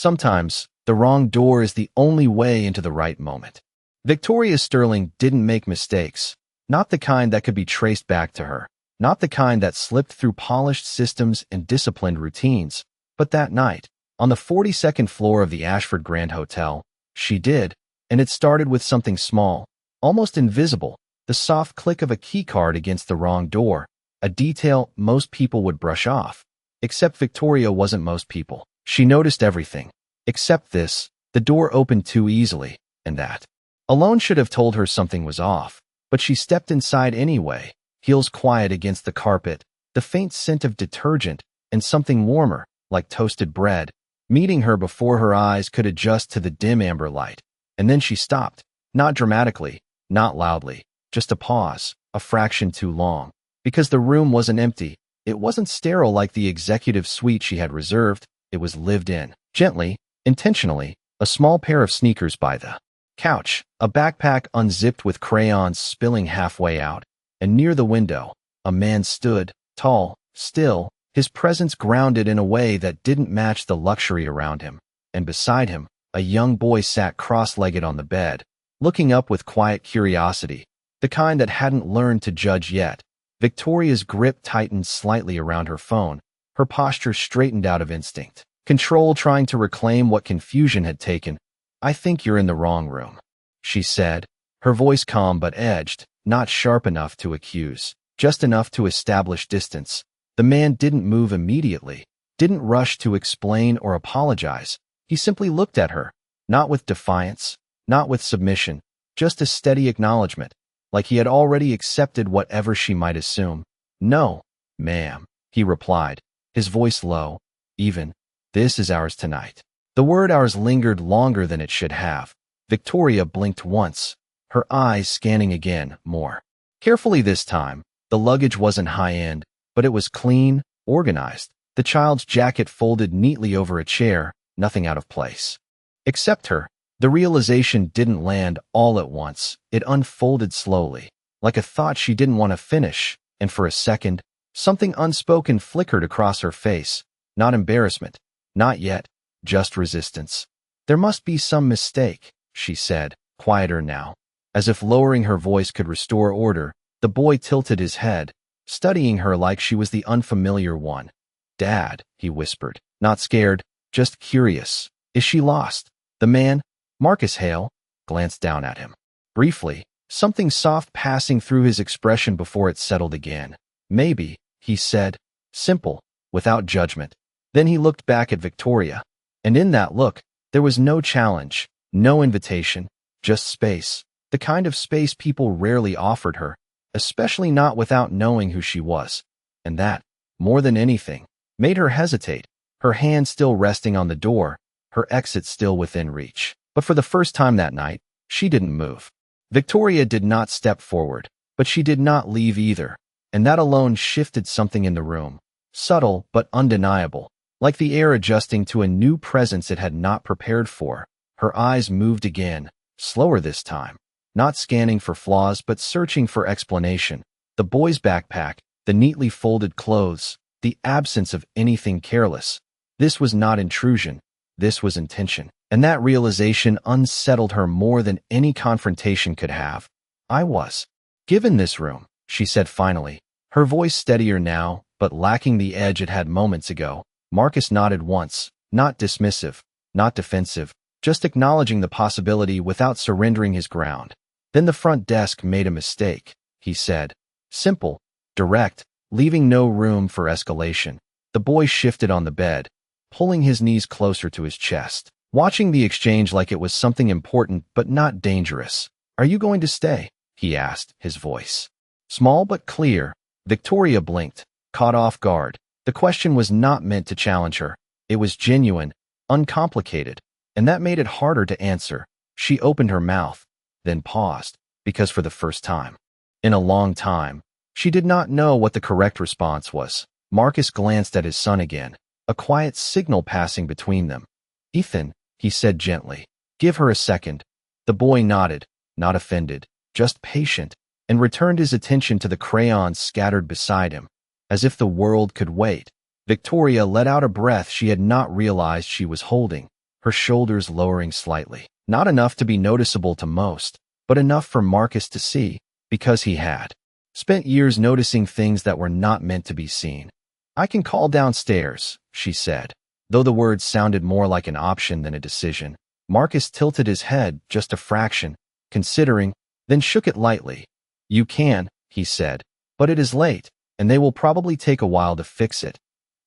Sometimes, the wrong door is the only way into the right moment. Victoria Sterling didn't make mistakes, not the kind that could be traced back to her, not the kind that slipped through polished systems and disciplined routines, but that night, on the 42nd floor of the Ashford Grand Hotel, she did, and it started with something small, almost invisible, the soft click of a keycard against the wrong door, a detail most people would brush off. Except Victoria wasn't most people. She noticed everything. Except this, the door opened too easily, and that alone should have told her something was off. But she stepped inside anyway, heels quiet against the carpet, the faint scent of detergent, and something warmer, like toasted bread, meeting her before her eyes could adjust to the dim amber light. And then she stopped, not dramatically, not loudly, just a pause, a fraction too long. Because the room wasn't empty, it wasn't sterile like the executive suite she had reserved, it was lived in. Gently, intentionally, a small pair of sneakers by the couch, a backpack unzipped with crayons spilling halfway out, and near the window, a man stood, tall, still, his presence grounded in a way that didn't match the luxury around him. And beside him, a young boy sat cross-legged on the bed, looking up with quiet curiosity, the kind that hadn't learned to judge yet. Victoria's grip tightened slightly around her phone, her posture straightened out of instinct. Control trying to reclaim what confusion had taken. "I think you're in the wrong room," she said, her voice calm but edged, not sharp enough to accuse, just enough to establish distance. The man didn't move immediately, didn't rush to explain or apologize. He simply looked at her, not with defiance, not with submission, just a steady acknowledgement, like he had already accepted whatever she might assume. "No, ma'am," he replied, his voice low, even. "This is ours tonight." The word ours lingered longer than it should have. Victoria blinked once, her eyes scanning again, more carefully this time. The luggage wasn't high-end, but it was clean, organized. The child's jacket folded neatly over a chair, nothing out of place. Except her. The realization didn't land all at once. It unfolded slowly, like a thought she didn't want to finish, and for a second, something unspoken flickered across her face. Not embarrassment. Not yet. Just resistance. "There must be some mistake," she said, quieter now. As if lowering her voice could restore order, the boy tilted his head, studying her like she was the unfamiliar one. "Dad," he whispered, not scared, just curious. "Is she lost?" The man, Marcus Hale, glanced down at him. Briefly, something soft passing through his expression before it settled again. "Maybe," he said, simple, without judgment. Then he looked back at Victoria, and in that look, there was no challenge, no invitation, just space, the kind of space people rarely offered her, especially not without knowing who she was. And that, more than anything, made her hesitate, her hand still resting on the door, her exit still within reach. But for the first time that night, she didn't move. Victoria did not step forward, but she did not leave either, and that alone shifted something in the room, subtle but undeniable, like the air adjusting to a new presence it had not prepared for. Her eyes moved again, slower this time, not scanning for flaws but searching for explanation. The boy's backpack, the neatly folded clothes, the absence of anything careless. This was not intrusion, this was intention. And that realization unsettled her more than any confrontation could have. "I was given this room," she said finally, her voice steadier now, but lacking the edge it had moments ago. Marcus nodded once, not dismissive, not defensive, just acknowledging the possibility without surrendering his ground. "Then the front desk made a mistake," he said. Simple, direct, leaving no room for escalation. The boy shifted on the bed, pulling his knees closer to his chest, watching the exchange like it was something important but not dangerous. "Are you going to stay?" he asked, his voice small but clear. Victoria blinked, caught off guard. The question was not meant to challenge her. It was genuine, uncomplicated, and that made it harder to answer. She opened her mouth, then paused, because for the first time in a long time, she did not know what the correct response was. Marcus glanced at his son again, a quiet signal passing between them. "Ethan," he said gently, "give her a second." The boy nodded, not offended, just patient, and returned his attention to the crayons scattered beside him, as if the world could wait. Victoria let out a breath she had not realized she was holding. her shoulders lowering slightly. Not enough to be noticeable to most, but enough for Marcus to see, because he had spent years noticing things that were not meant to be seen. "I can call downstairs," she said. Though the words sounded more like an option than a decision, Marcus tilted his head just a fraction, considering, then shook it lightly. "You can," he said, "but it is late, and they will probably take a while to fix it."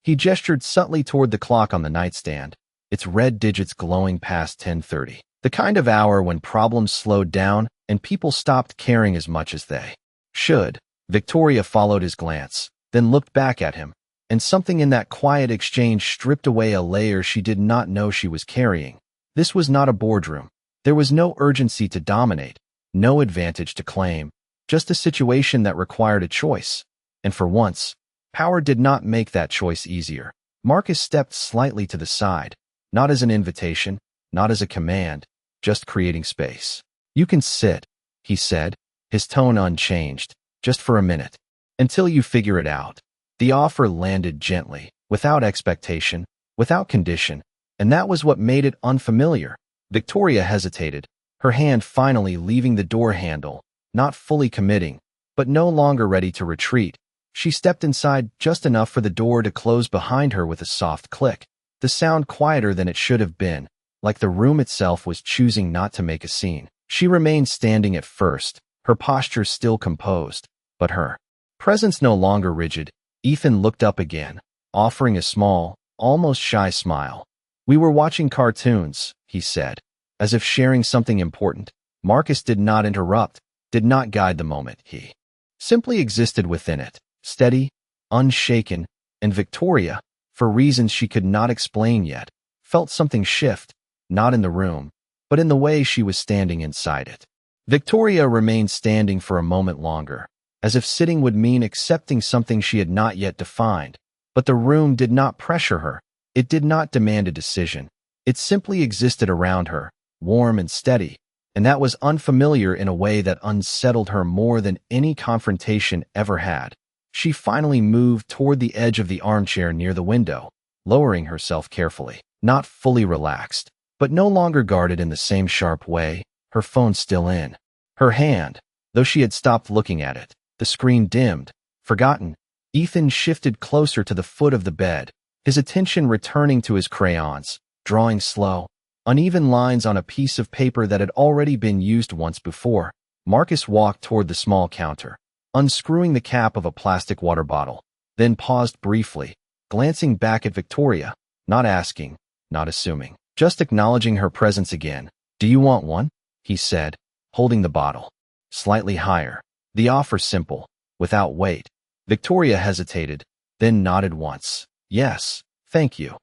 He gestured subtly toward the clock on the nightstand, its red digits glowing past 10:30. The kind of hour when problems slowed down and people stopped caring as much as they should. Victoria followed his glance, then looked back at him, and something in that quiet exchange stripped away a layer she did not know she was carrying. This was not a boardroom. There was no urgency to dominate, no advantage to claim, just a situation that required a choice. And for once, power did not make that choice easier. Marcus stepped slightly to the side, not as an invitation, not as a command, just creating space. "You can sit," he said, his tone unchanged, "just for a minute, until you figure it out." The offer landed gently, without expectation, without condition, and that was what made it unfamiliar. Victoria hesitated, her hand finally leaving the door handle, not fully committing, but no longer ready to retreat. She stepped inside just enough for the door to close behind her with a soft click, the sound quieter than it should have been, like the room itself was choosing not to make a scene. She remained standing at first, her posture still composed, but her presence no longer rigid. Ethan looked up again, offering a small, almost shy smile. "We were watching cartoons," he said, as if sharing something important. Marcus did not interrupt, did not guide the moment. He simply existed within it, steady, unshaken, and Victoria, for reasons she could not explain yet, felt something shift, not in the room, but in the way she was standing inside it. Victoria remained standing for a moment longer, as if sitting would mean accepting something she had not yet defined. But the room did not pressure her. It did not demand a decision. It simply existed around her, warm and steady, and that was unfamiliar in a way that unsettled her more than any confrontation ever had. She finally moved toward the edge of the armchair near the window, lowering herself carefully, not fully relaxed, but no longer guarded in the same sharp way, her phone still in her hand, though she had stopped looking at it. The screen dimmed, forgotten. Ethan shifted closer to the foot of the bed, his attention returning to his crayons, drawing slow, uneven lines on a piece of paper that had already been used once before. Marcus walked toward the small counter, unscrewing the cap of a plastic water bottle, then paused briefly, glancing back at Victoria, not asking, not assuming, just acknowledging her presence again. "Do you want one?" he said, holding the bottle slightly higher. The offer simple, without weight. Victoria hesitated, then nodded once. "Yes, thank you."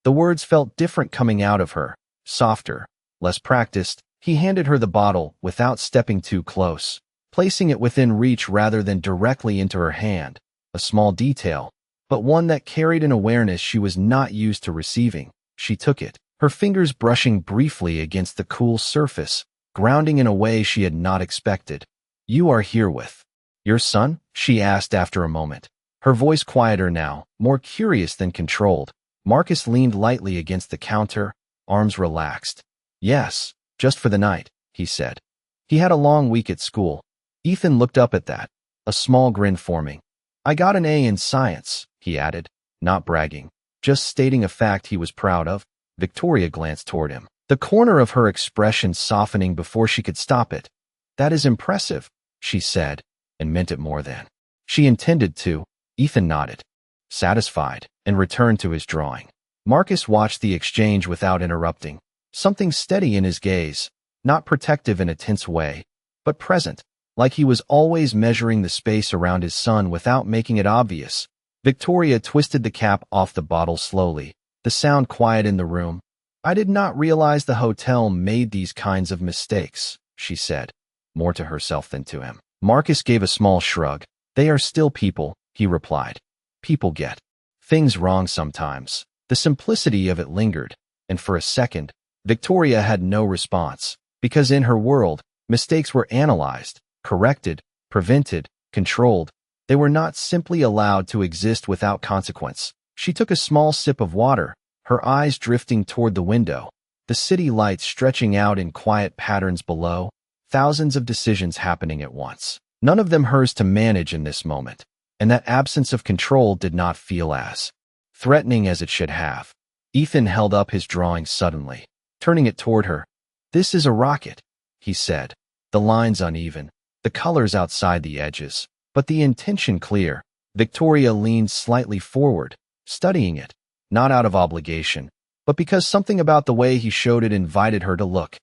The words felt different coming out of her, softer, less practiced. He handed her the bottle without stepping too close, placing it within reach rather than directly into her hand. A small detail, but one that carried an awareness she was not used to receiving. She took it, her fingers brushing briefly against the cool surface, grounding in a way she had not expected. "You are here with your son?" she asked after a moment, her voice quieter now, more curious than controlled. Marcus leaned lightly against the counter, arms relaxed. "Yes, just for the night," he said. He had a long week at school. Ethan looked up at that, a small grin forming. "I got an A in science," he added, not bragging, just stating a fact he was proud of. Victoria glanced toward him, the corner of her expression softening before she could stop it. "That is impressive," she said, and meant it more than she intended to. Ethan nodded, satisfied, and returned to his drawing. Marcus watched the exchange without interrupting, something steady in his gaze, not protective in a tense way, but present, like he was always measuring the space around his son without making it obvious. Victoria twisted the cap off the bottle slowly, the sound quiet in the room. "I did not realize the hotel made these kinds of mistakes," she said, more to herself than to him. Marcus gave a small shrug. "They are still people," he replied. "People get things wrong sometimes." The simplicity of it lingered, and for a second, Victoria had no response, because in her world, mistakes were analyzed, corrected, prevented, controlled. They were not simply allowed to exist without consequence. She took a small sip of water, her eyes drifting toward the window, the city lights stretching out in quiet patterns below, thousands of decisions happening at once. None of them hers to manage in this moment, and that absence of control did not feel as threatening as it should have. Ethan held up his drawing suddenly, turning it toward her. "This is a rocket," he said, the lines uneven, the colors outside the edges, but the intention clear. Victoria leaned slightly forward, studying it, not out of obligation, but because something about the way he showed it invited her to look.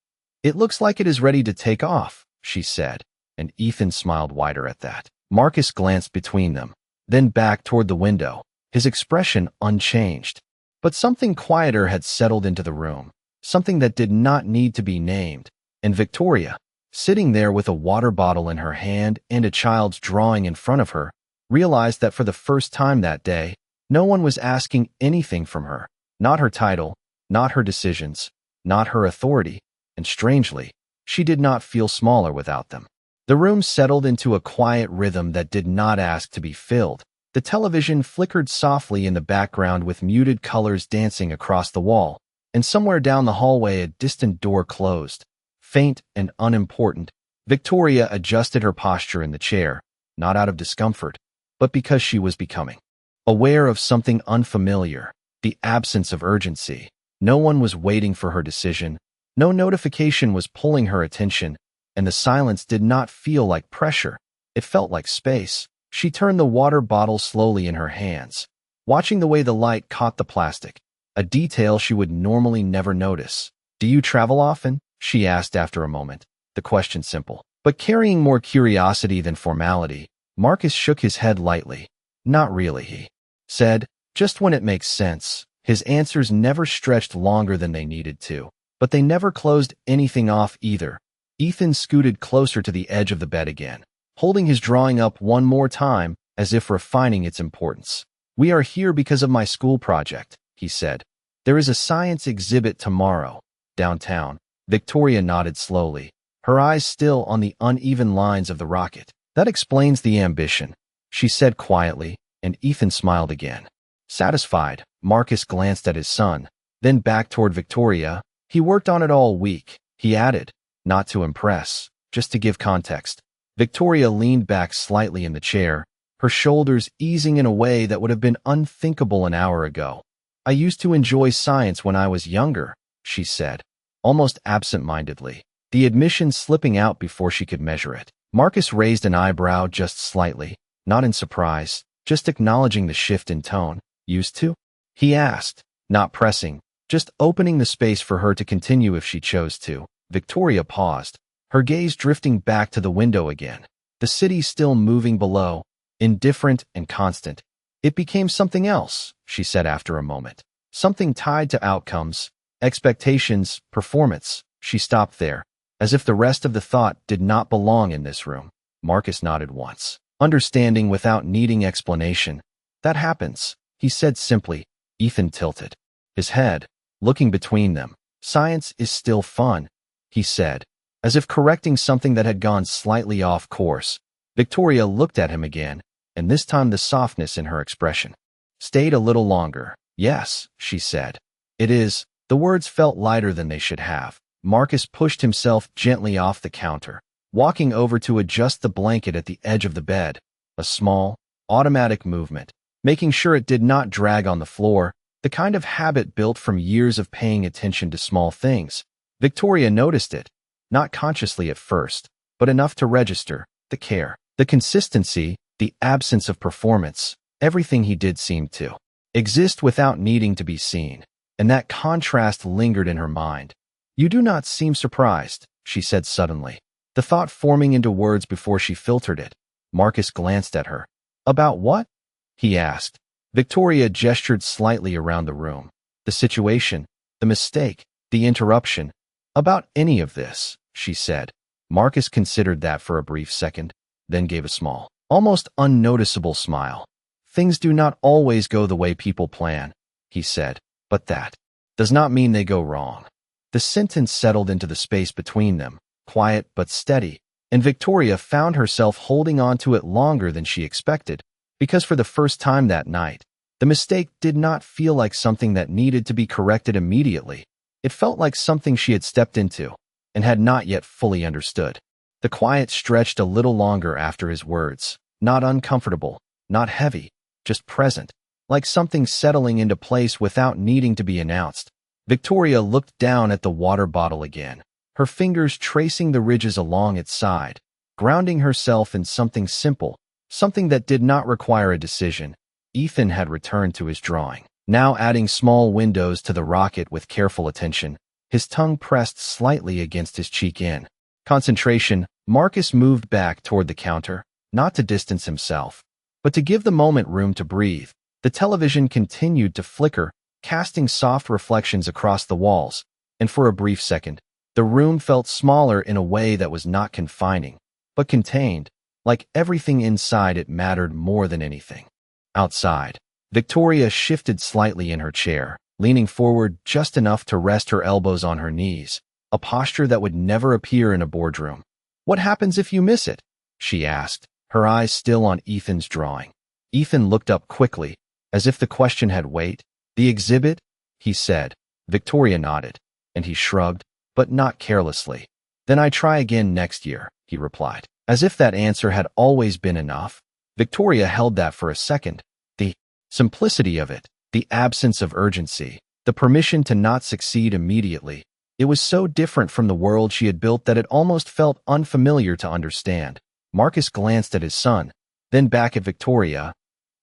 "It looks like it is ready to take off," she said, and Ethan smiled wider at that. Marcus glanced between them, then back toward the window, his expression unchanged. But something quieter had settled into the room, something that did not need to be named, and Victoria, sitting there with a water bottle in her hand and a child's drawing in front of her, realized that for the first time that day, no one was asking anything from her, not her title, not her decisions, not her authority, and strangely, she did not feel smaller without them. The room settled into a quiet rhythm that did not ask to be filled. The television flickered softly in the background with muted colors dancing across the wall, and somewhere down the hallway a distant door closed. Faint and unimportant, Victoria adjusted her posture in the chair, not out of discomfort, but because she was becoming aware of something unfamiliar, the absence of urgency. No one was waiting for her decision, no notification was pulling her attention, and the silence did not feel like pressure, it felt like space. She turned the water bottle slowly in her hands, watching the way the light caught the plastic, a detail she would normally never notice. "Do you travel often?" she asked after a moment, the question simple, but carrying more curiosity than formality. Marcus shook his head lightly. "Not really," he said, "just when it makes sense." His answers never stretched longer than they needed to, but they never closed anything off either. Ethan scooted closer to the edge of the bed again, holding his drawing up one more time, as if refining its importance. "We are here because of my school project," he said. "There is a science exhibit tomorrow, downtown." Victoria nodded slowly, her eyes still on the uneven lines of the rocket. "That explains the ambition," she said quietly, and Ethan smiled again. Satisfied, Marcus glanced at his son, then back toward Victoria. "He worked on it all week," he added, not to impress, just to give context. Victoria leaned back slightly in the chair, her shoulders easing in a way that would have been unthinkable an hour ago. "I used to enjoy science when I was younger," she said, almost absent-mindedly, the admission slipping out before she could measure it. Marcus raised an eyebrow just slightly, not in surprise, just acknowledging the shift in tone. "Used to?" he asked, not pressing, just opening the space for her to continue if she chose to. Victoria paused, her gaze drifting back to the window again, the city still moving below, indifferent and constant. "It became something else," she said after a moment, "something tied to outcomes, expectations, performance." She stopped there, as if the rest of the thought did not belong in this room. Marcus nodded once, understanding without needing explanation. "That happens," he said simply. Ethan tilted his head, looking between them. "Science is still fun," he said, as if correcting something that had gone slightly off course. Victoria looked at him again, and this time the softness in her expression stayed a little longer. "Yes," she said. "It is." The words felt lighter than they should have. Marcus pushed himself gently off the counter, walking over to adjust the blanket at the edge of the bed, a small, automatic movement, making sure it did not drag on the floor, the kind of habit built from years of paying attention to small things. Victoria noticed it, not consciously at first, but enough to register, the care, the consistency, the absence of performance. Everything he did seemed to exist without needing to be seen, and that contrast lingered in her mind. "You do not seem surprised," she said suddenly, the thought forming into words before she filtered it. Marcus glanced at her. "About what?" he asked. Victoria gestured slightly around the room. "The situation, the mistake, the interruption." "About any of this," she said. Marcus considered that for a brief second, then gave a small, almost unnoticeable smile. "Things do not always go the way people plan," he said, "but that does not mean they go wrong." The sentence settled into the space between them, quiet but steady, and Victoria found herself holding on to it longer than she expected, because for the first time that night, the mistake did not feel like something that needed to be corrected immediately. It felt like something she had stepped into and had not yet fully understood. The quiet stretched a little longer after his words, not uncomfortable, not heavy, just present, like something settling into place without needing to be announced. Victoria looked down at the water bottle again, her fingers tracing the ridges along its side, grounding herself in something simple, something that did not require a decision. Ethan had returned to his drawing, now adding small windows to the rocket with careful attention, his tongue pressed slightly against his cheek in concentration. Marcus moved back toward the counter, not to distance himself, but to give the moment room to breathe. The television continued to flicker, casting soft reflections across the walls, and for a brief second, the room felt smaller in a way that was not confining, but contained, like everything inside it mattered more than anything. Outside, Victoria shifted slightly in her chair, leaning forward just enough to rest her elbows on her knees, a posture that would never appear in a boardroom. "What happens if you miss it?" she asked, her eyes still on Ethan's drawing. Ethan looked up quickly, as if the question had weight. "The exhibit?" he said. Victoria nodded, and he shrugged, but not carelessly. "Then I try again next year," he replied, as if that answer had always been enough. Victoria held that for a second. The simplicity of it, the absence of urgency, the permission to not succeed immediately. It was so different from the world she had built that it almost felt unfamiliar to understand. Marcus glanced at his son, then back at Victoria.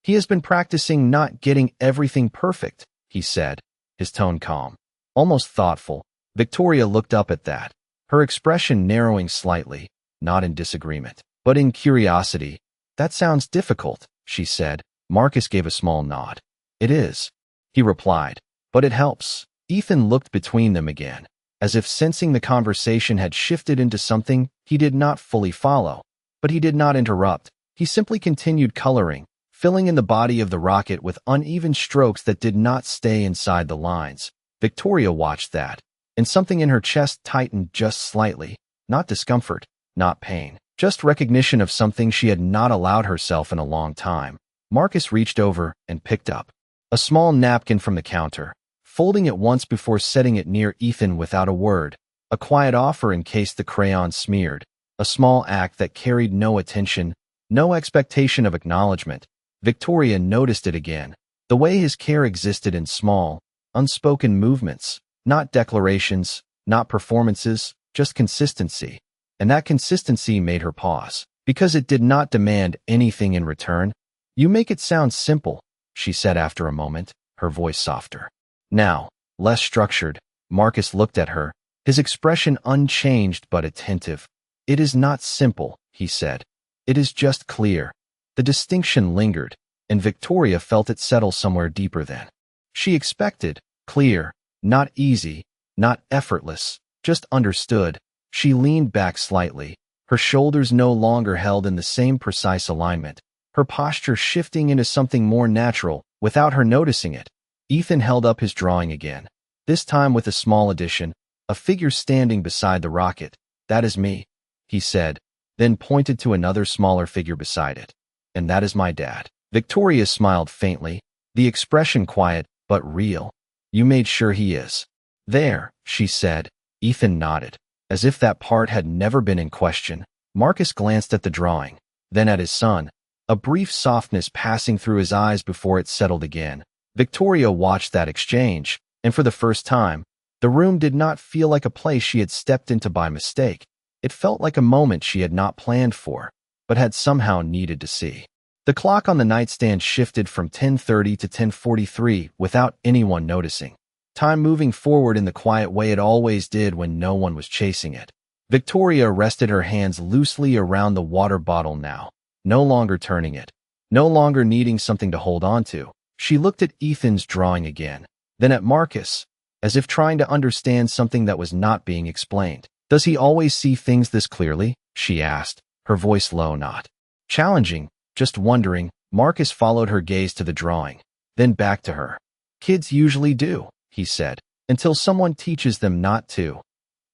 "He has been practicing not getting everything perfect," he said, his tone calm, almost thoughtful. Victoria looked up at that, her expression narrowing slightly, not in disagreement, but in curiosity. "That sounds difficult," she said. Marcus gave a small nod. "It is," he replied, "but it helps." Ethan looked between them again, as if sensing the conversation had shifted into something he did not fully follow. But he did not interrupt. He simply continued coloring, filling in the body of the rocket with uneven strokes that did not stay inside the lines. Victoria watched that, and something in her chest tightened just slightly. Not discomfort, not pain, just recognition of something she had not allowed herself in a long time. Marcus reached over and picked up a small napkin from the counter, folding it once before setting it near Ethan without a word, a quiet offer in case the crayon smeared, a small act that carried no attention, no expectation of acknowledgement. Victoria noticed it again, the way his care existed in small, unspoken movements, not declarations, not performances, just consistency. And that consistency made her pause, because it did not demand anything in return. "You make it sound simple," she said after a moment, her voice softer. Now, less structured. Marcus looked at her, his expression unchanged but attentive. "It is not simple," he said. "It is just clear." The distinction lingered, and Victoria felt it settle somewhere deeper than she expected. Clear, not easy, not effortless, just understood. She leaned back slightly, her shoulders no longer held in the same precise alignment, her posture shifting into something more natural without her noticing it. Ethan held up his drawing again, this time with a small addition, a figure standing beside the rocket. "That is me," he said, then pointed to another smaller figure beside it. "And that is my dad." Victoria smiled faintly, the expression quiet but real. "You made sure he is there," she said. Ethan nodded, as if that part had never been in question. Marcus glanced at the drawing, then at his son, a brief softness passing through his eyes before it settled again. Victoria watched that exchange, and for the first time, the room did not feel like a place she had stepped into by mistake. It felt like a moment she had not planned for, but had somehow needed to see. The clock on the nightstand shifted from 10:30 to 10:43 without anyone noticing, time moving forward in the quiet way it always did when no one was chasing it. Victoria rested her hands loosely around the water bottle now, no longer turning it, no longer needing something to hold on to. She looked at Ethan's drawing again, then at Marcus, as if trying to understand something that was not being explained. "Does he always see things this clearly?" she asked, her voice low, not challenging, just wondering. Marcus followed her gaze to the drawing, then back to her. "Kids usually do," he said, "until someone teaches them not to."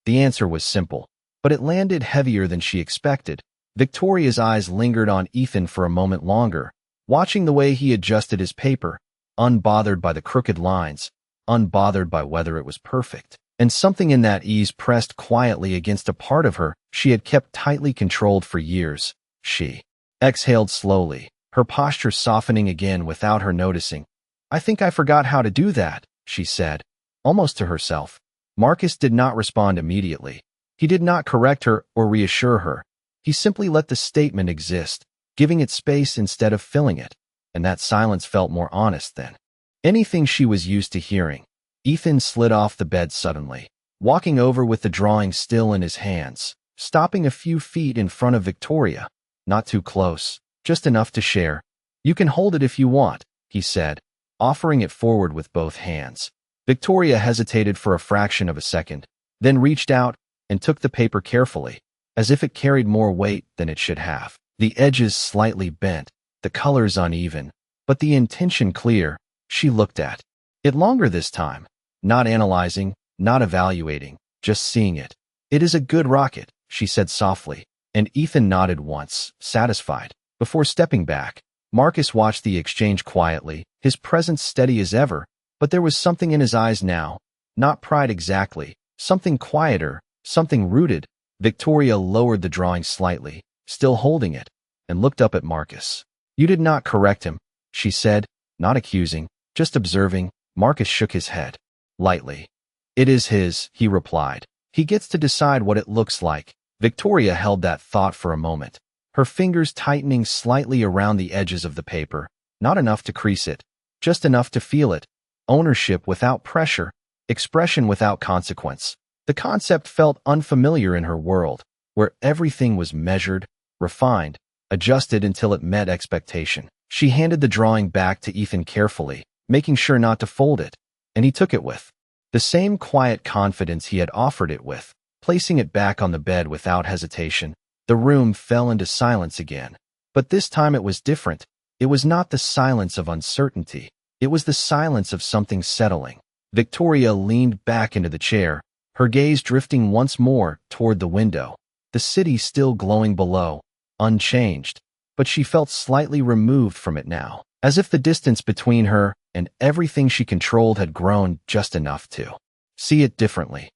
The answer was simple, but it landed heavier than she expected. Victoria's eyes lingered on Ethan for a moment longer, watching the way he adjusted his paper, unbothered by the crooked lines, unbothered by whether it was perfect. and something in that ease pressed quietly against a part of her she had kept tightly controlled for years. She exhaled slowly, her posture softening again without her noticing. "I think I forgot how to do that," she said, almost to herself. Marcus did not respond immediately. He did not correct her or reassure her. He simply let the statement exist, giving it space instead of filling it, and that silence felt more honest than anything she was used to hearing. Ethan slid off the bed suddenly, walking over with the drawing still in his hands, stopping a few feet in front of Victoria. Not too close, just enough to share. "You can hold it if you want," he said, offering it forward with both hands. Victoria hesitated for a fraction of a second, then reached out and took the paper carefully, as if it carried more weight than it should have. The edges slightly bent, the colors uneven, but the intention clear. She looked at it longer this time, not analyzing, not evaluating, just seeing it. "It is a good rocket," she said softly, and Ethan nodded once, satisfied. Before stepping back, Marcus watched the exchange quietly, his presence steady as ever, but there was something in his eyes now, not pride exactly, something quieter, something rooted. Victoria lowered the drawing slightly, still holding it, and looked up at Marcus. "You did not correct him," she said, not accusing, just observing. Marcus shook his head lightly. "It is his," he replied. "He gets to decide what it looks like." Victoria held that thought for a moment, her fingers tightening slightly around the edges of the paper, not enough to crease it, just enough to feel it. Ownership without pressure, expression without consequence. The concept felt unfamiliar in her world, where everything was measured, refined, adjusted until it met expectation. She handed the drawing back to Ethan carefully, making sure not to fold it, and he took it with the same quiet confidence he had offered it with, placing it back on the bed without hesitation. The room fell into silence again, but this time it was different. It was not the silence of uncertainty. It was the silence of something settling. Victoria leaned back into the chair, her gaze drifting once more toward the window. The city still glowing below, unchanged, but she felt slightly removed from it now, as if the distance between her and everything she controlled had grown just enough to see it differently.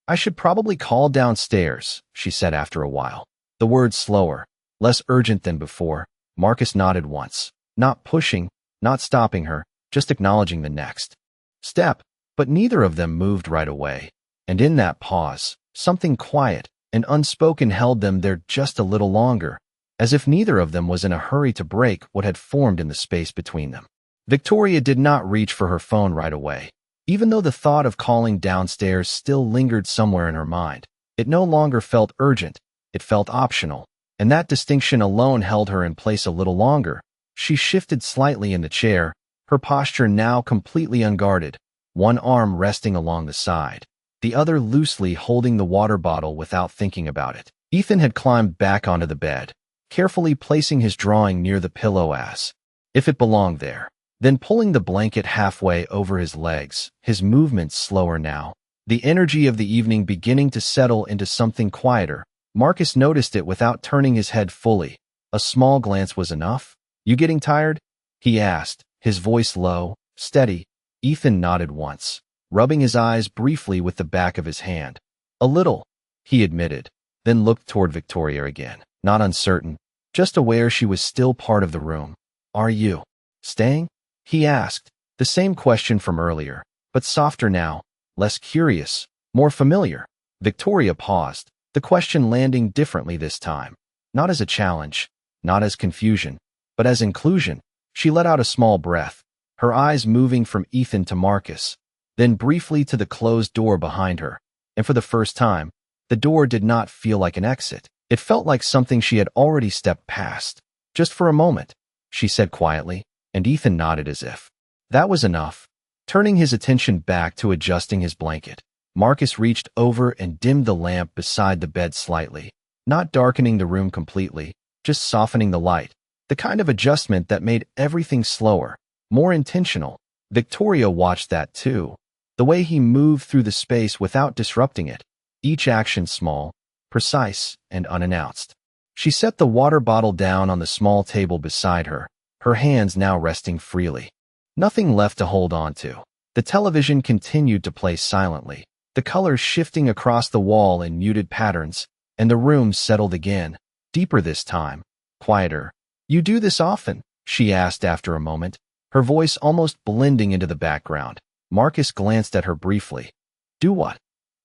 "I should probably call downstairs," she said after a while. The words slower, less urgent than before. Marcus nodded once, not pushing, not stopping her, just acknowledging the next step, but neither of them moved right away. And in that pause, something quiet and unspoken held them there just a little longer, as if neither of them was in a hurry to break what had formed in the space between them. Victoria did not reach for her phone right away. Even though the thought of calling downstairs still lingered somewhere in her mind, it no longer felt urgent, it felt optional, and that distinction alone held her in place a little longer. She shifted slightly in the chair, her posture now completely unguarded, one arm resting along the side, the other loosely holding the water bottle without thinking about it. Ethan had climbed back onto the bed, carefully placing his drawing near the pillow as if it belonged there, then pulling the blanket halfway over his legs, his movements slower now, the energy of the evening beginning to settle into something quieter. Marcus noticed it without turning his head fully. A small glance was enough. "You getting tired?" he asked, his voice low, steady. Ethan nodded once, rubbing his eyes briefly with the back of his hand. "A little," he admitted, then looked toward Victoria again, not uncertain, just aware she was still part of the room. "Are you staying?" he asked, the same question from earlier, but softer now, less curious, more familiar. Victoria paused, the question landing differently this time, not as a challenge, not as confusion, but as inclusion. She let out a small breath, her eyes moving from Ethan to Marcus, then briefly to the closed door behind her, and for the first time, the door did not feel like an exit. It felt like something she had already stepped past. "Just for a moment," she said quietly, and Ethan nodded as if that was enough. Turning his attention back to adjusting his blanket, Marcus reached over and dimmed the lamp beside the bed slightly, not darkening the room completely, just softening the light, the kind of adjustment that made everything slower, more intentional. Victoria watched that too, the way he moved through the space without disrupting it, each action small, precise, and unannounced. She set the water bottle down on the small table beside her, her hands now resting freely. Nothing left to hold on to. The television continued to play silently, the colors shifting across the wall in muted patterns, and the room settled again, deeper this time, quieter. "You do this often?" she asked after a moment, her voice almost blending into the background. Marcus glanced at her briefly. "Do what?"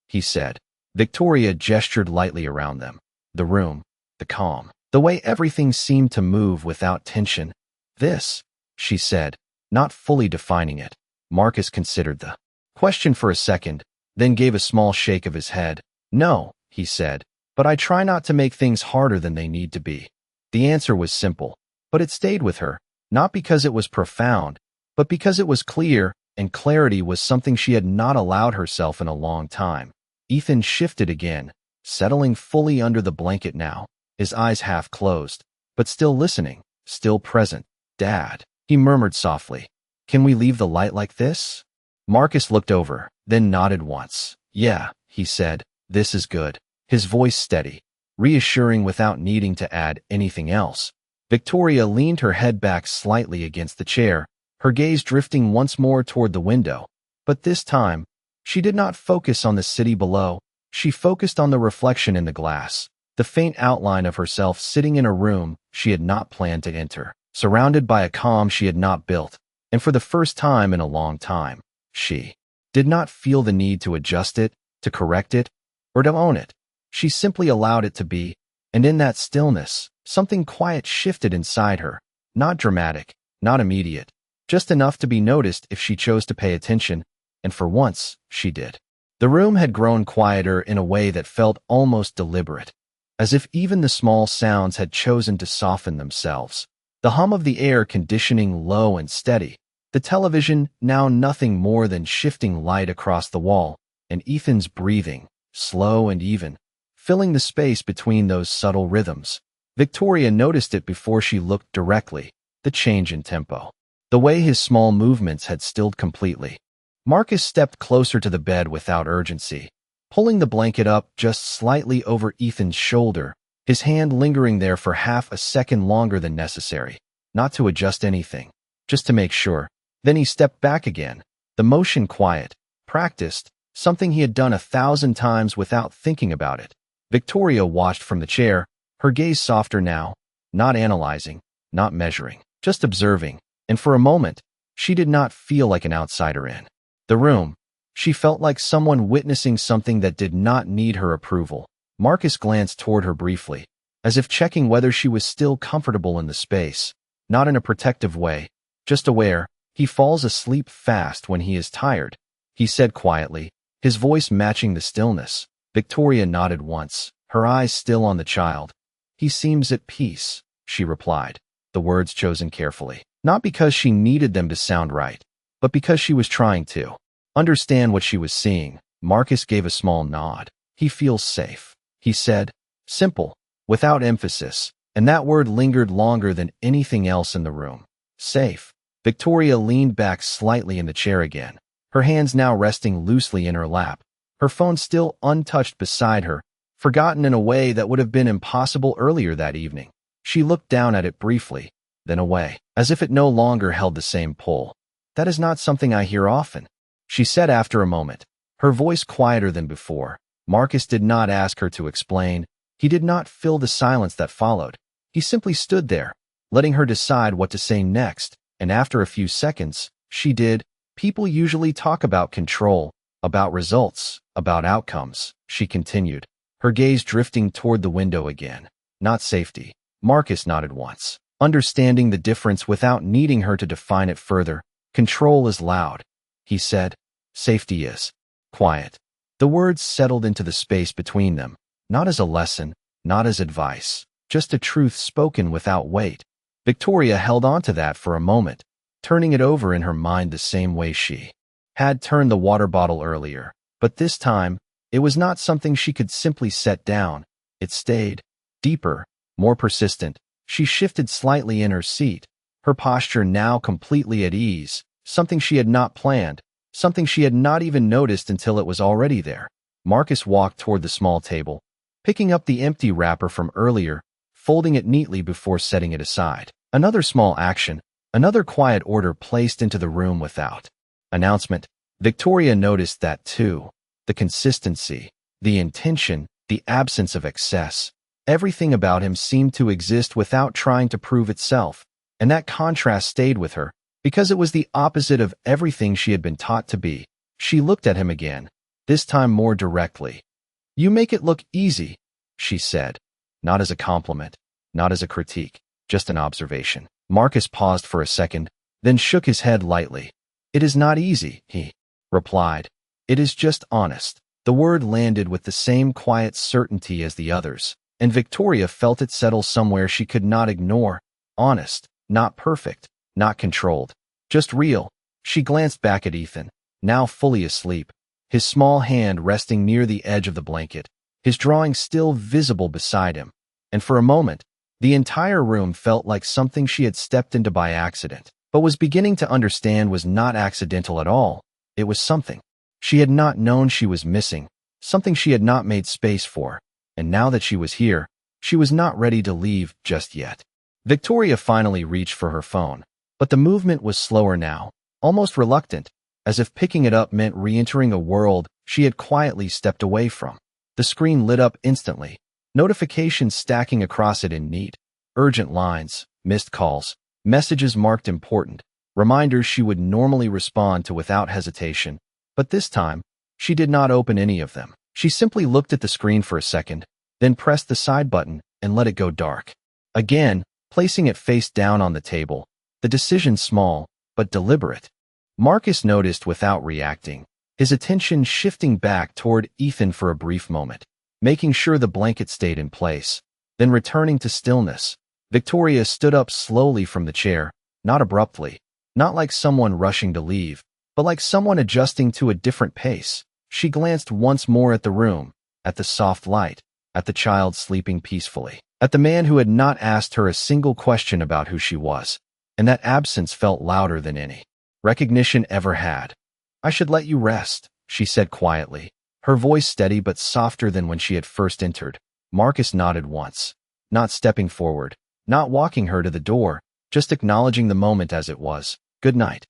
he said. Victoria gestured lightly around them. The room, the calm, the way everything seemed to move without tension. "This," she said, not fully defining it. Marcus considered the question for a second, then gave a small shake of his head. "No," he said, "but I try not to make things harder than they need to be." The answer was simple, but it stayed with her, not because it was profound, but because it was clear, and clarity was something she had not allowed herself in a long time. Ethan shifted again, settling fully under the blanket now, his eyes half closed, but still listening, still present. "Dad," he murmured softly, "can we leave the light like this?" Marcus looked over, then nodded once. "Yeah," he said, "this is good." His voice steady, reassuring without needing to add anything else. Victoria leaned her head back slightly against the chair, her gaze drifting once more toward the window. But this time, she did not focus on the city below. She focused on the reflection in the glass, the faint outline of herself sitting in a room she had not planned to enter, surrounded by a calm she had not built. And for the first time in a long time, she did not feel the need to adjust it, to correct it, or to own it. She simply allowed it to be, and in that stillness, something quiet shifted inside her, not dramatic, not immediate, just enough to be noticed if she chose to pay attention, and for once, she did. The room had grown quieter in a way that felt almost deliberate, as if even the small sounds had chosen to soften themselves. The hum of the air conditioning low and steady, the television now nothing more than shifting light across the wall, and Ethan's breathing, slow and even, filling the space between those subtle rhythms. Victoria noticed it before she looked directly, the change in tempo, the way his small movements had stilled completely. Marcus stepped closer to the bed without urgency, pulling the blanket up just slightly over Ethan's shoulder, his hand lingering there for half a second longer than necessary, not to adjust anything, just to make sure. Then he stepped back again, the motion quiet, practiced, something he had done 1,000 times without thinking about it. Victoria watched from the chair, her gaze softer now, not analyzing, not measuring, just observing, and for a moment, she did not feel like an outsider in the room. She felt like someone witnessing something that did not need her approval. Marcus glanced toward her briefly, as if checking whether she was still comfortable in the space, not in a protective way, just aware. "He falls asleep fast when he is tired," he said quietly, his voice matching the stillness. Victoria nodded once, her eyes still on the child. "He seems at peace," she replied, the words chosen carefully, not because she needed them to sound right, but because she was trying to understand what she was seeing. Marcus gave a small nod. "He feels safe," he said, simple, without emphasis, and that word lingered longer than anything else in the room. Safe. Victoria leaned back slightly in the chair again, her hands now resting loosely in her lap, her phone still untouched beside her, forgotten in a way that would have been impossible earlier that evening. She looked down at it briefly, then away, as if it no longer held the same pull. "That is not something I hear often," she said after a moment, her voice quieter than before. Marcus did not ask her to explain. He did not fill the silence that followed. He simply stood there, letting her decide what to say next. And after a few seconds, she did. "People usually talk about control, about results, about outcomes," she continued, her gaze drifting toward the window again. "Not safety." Marcus nodded once, understanding the difference without needing her to define it further. "Control is loud," he said. "Safety is quiet." The words settled into the space between them, not as a lesson, not as advice, just a truth spoken without weight. Victoria held on to that for a moment, turning it over in her mind the same way she had turned the water bottle earlier. But this time, it was not something she could simply set down. It stayed, deeper, more persistent. She shifted slightly in her seat, her posture now completely at ease, something she had not planned, something she had not even noticed until it was already there. Marcus walked toward the small table, picking up the empty wrapper from earlier, folding it neatly before setting it aside. Another small action, another quiet order placed into the room without announcement. Victoria noticed that too. the consistency, the intention, the absence of excess. Everything about him seemed to exist without trying to prove itself, and that contrast stayed with her, because it was the opposite of everything she had been taught to be. She looked at him again, this time more directly. "You make it look easy," she said, not as a compliment, not as a critique, just an observation. Marcus paused for a second, then shook his head lightly. "It is not easy," he replied. "It is just honest." The word landed with the same quiet certainty as the others, and Victoria felt it settle somewhere she could not ignore. Honest, not perfect, not controlled, just real. She glanced back at Ethan, now fully asleep, his small hand resting near the edge of the blanket, his drawing still visible beside him, and for a moment, the entire room felt like something she had stepped into by accident, but was beginning to understand was not accidental at all. It was something she had not known she was missing, something she had not made space for, and now that she was here, she was not ready to leave just yet. Victoria finally reached for her phone, but the movement was slower now, almost reluctant, as if picking it up meant re-entering a world she had quietly stepped away from. The screen lit up instantly, notifications stacking across it in neat, urgent lines, missed calls, messages marked important, reminders she would normally respond to without hesitation. But this time, she did not open any of them. She simply looked at the screen for a second, then pressed the side button and let it go dark. Again, placing it face down on the table, the decision small, but deliberate. Marcus noticed without reacting, his attention shifting back toward Ethan for a brief moment, making sure the blanket stayed in place, then returning to stillness. Victoria stood up slowly from the chair, not abruptly, not like someone rushing to leave, but like someone adjusting to a different pace. She glanced once more at the room, at the soft light, at the child sleeping peacefully, at the man who had not asked her a single question about who she was, and that absence felt louder than any recognition ever had. "I should let you rest," she said quietly, her voice steady but softer than when she had first entered. Marcus nodded once, not stepping forward, not walking her to the door, just acknowledging the moment as it was. "Good night,"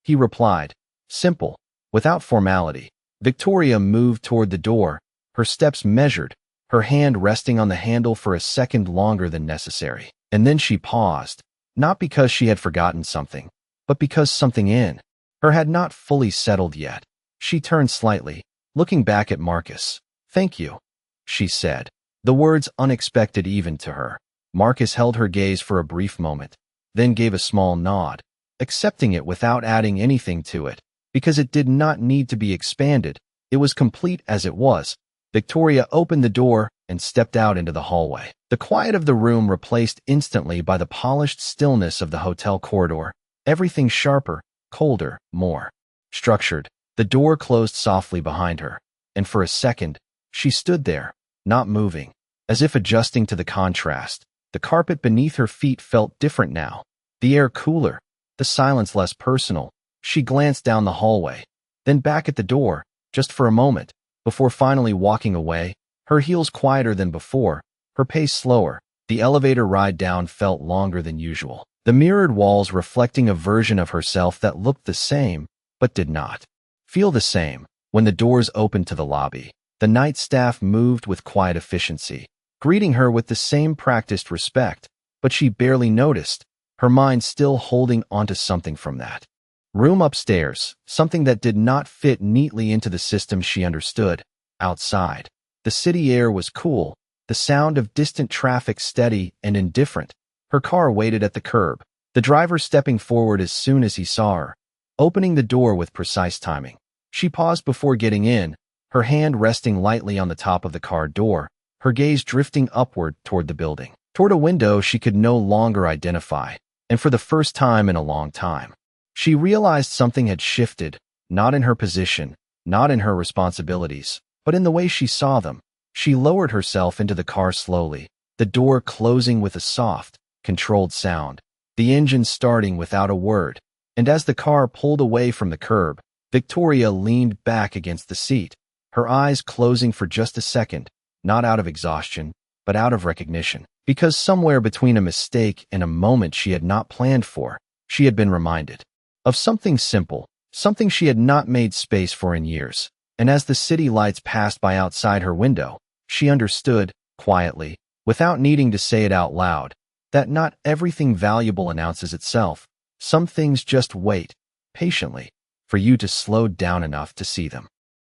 he replied, simple, without formality. Victoria moved toward the door, her steps measured, her hand resting on the handle for a second longer than necessary. And then she paused, not because she had forgotten something, but because something in her had not fully settled yet. She turned slightly, looking back at Marcus. "Thank you," she said, the words unexpected even to her. Marcus held her gaze for a brief moment, then gave a small nod, accepting it without adding anything to it, because it did not need to be expanded. It was complete as it was. Victoria opened the door and stepped out into the hallway. The quiet of the room replaced instantly by the polished stillness of the hotel corridor, everything sharper, colder, more structured. The door closed softly behind her, and for a second, she stood there, not moving, as if adjusting to the contrast. The carpet beneath her feet felt different now, the air cooler, the silence less personal. She glanced down the hallway, then back at the door, just for a moment, before finally walking away, her heels quieter than before, her pace slower. The elevator ride down felt longer than usual, the mirrored walls reflecting a version of herself that looked the same, but did not feel the same. When the doors opened to the lobby, the night staff moved with quiet efficiency, greeting her with the same practiced respect, but she barely noticed, her mind still holding onto something from that room upstairs, something that did not fit neatly into the system she understood. Outside, the city air was cool, the sound of distant traffic steady and indifferent. Her car waited at the curb, the driver stepping forward as soon as he saw her, opening the door with precise timing. She paused before getting in, her hand resting lightly on the top of the car door, her gaze drifting upward toward the building, toward a window she could no longer identify. And for the first time in a long time, she realized something had shifted, not in her position, not in her responsibilities, but in the way she saw them. She lowered herself into the car slowly, the door closing with a soft, controlled sound, the engine starting without a word. And as the car pulled away from the curb, Victoria leaned back against the seat, her eyes closing for just a second, not out of exhaustion, but out of recognition. Because somewhere between a mistake and a moment she had not planned for, she had been reminded of something simple, something she had not made space for in years. And as the city lights passed by outside her window, she understood, quietly, without needing to say it out loud, that not everything valuable announces itself. Some things just wait, patiently, for you to slow down enough to see them.